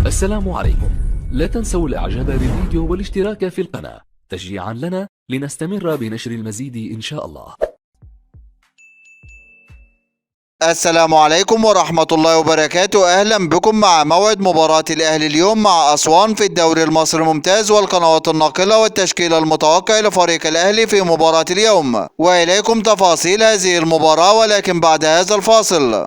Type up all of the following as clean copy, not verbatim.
السلام عليكم. لا تنسوا الاعجاب بالفيديو والاشتراك في القناة تشجيعا لنا لنستمر بنشر المزيد ان شاء الله. السلام عليكم ورحمة الله وبركاته. أهلا بكم مع موعد مباراة الأهلي اليوم مع أسوان في الدوري المصري الممتاز والقنوات الناقلة والتشكيل المتوقع لفريق الأهلي في مباراة اليوم، وإليكم تفاصيل هذه المباراة ولكن بعد هذا الفاصل.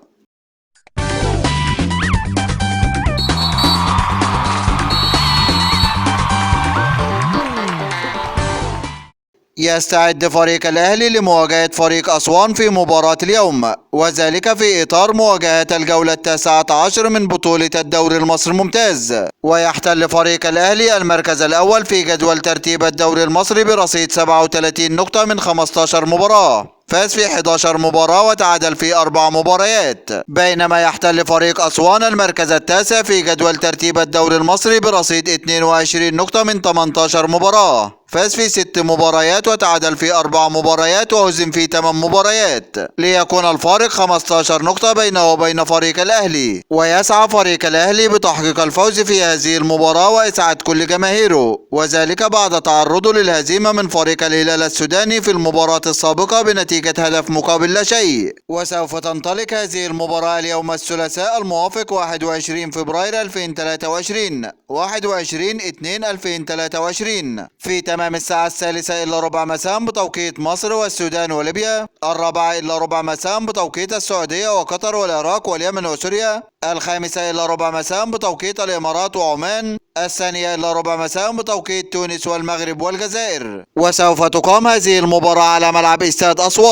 يستعد فريق الأهلي لمواجهة فريق أسوان في مباراة اليوم، وذلك في إطار مواجهة الجولة 19 من بطولة الدوري المصري الممتاز. ويحتل فريق الأهلي المركز الأول في جدول ترتيب الدوري المصري برصيد 37 نقطة من 15 مباراة، فاز في 11 مباراة وتعادل في 4 مباريات، بينما يحتل فريق أسوان المركز التاسع في جدول ترتيب الدوري المصري برصيد 22 نقطة من 18 مباراة، فاز في 6 مباريات وتعادل في 4 مباريات وهزم في 8 مباريات، ليكون الفارق 15 نقطة بينه وبين فريق الأهلي. ويسعى فريق الأهلي بتحقيق الفوز في هذه المباراة وإسعاد كل جماهيره، وذلك بعد تعرضه للهزيمة من فريق الهلال السوداني في المباراة السابقة بنتيجة هدف مقابل لا شيء. وسوف تنطلق هذه المباراة اليوم الثلاثاء الموافق 21 فبراير 2023 21/2/2023 في تمام الساعة 3:03 مساء بتوقيت مصر والسودان وليبيا، 4:15 مساء بتوقيت السعودية وقطر والعراق واليمن وسوريا، 5:15 مساء بتوقيت الإمارات وعمان، 2:15 مساء بتوقيت تونس والمغرب والجزائر. وسوف تقام هذه المباراة على ملعب استاد أسوان،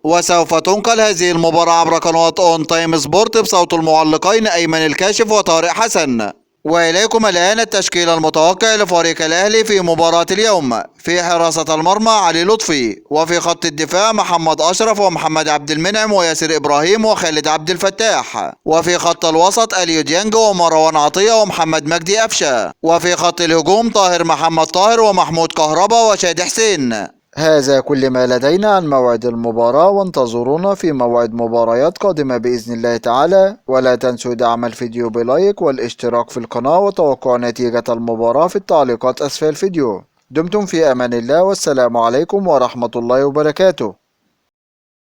وسوف تنقل هذه المباراة عبر قنوات اون تايم سبورت بصوت المعلقين أيمن الكاشف وطارق حسن. وإليكم الآن التشكيل المتوقع لفريق الأهلي في مباراة اليوم. في حراسة المرمى علي لطفي، وفي خط الدفاع محمد أشرف ومحمد عبد المنعم وياسر إبراهيم وخالد عبد الفتاح، وفي خط الوسط أليو ديانج ومروان عطية ومحمد مجدي أفشة، وفي خط الهجوم طاهر محمد طاهر ومحمود كهربا وشادي حسين. هذا كل ما لدينا عن موعد المباراة، وانتظرونا في موعد مباريات قادمة بإذن الله تعالى. ولا تنسوا دعم الفيديو بلايك والاشتراك في القناة وتوقع نتيجة المباراة في التعليقات أسفل الفيديو. دمتم في أمان الله، والسلام عليكم ورحمة الله وبركاته.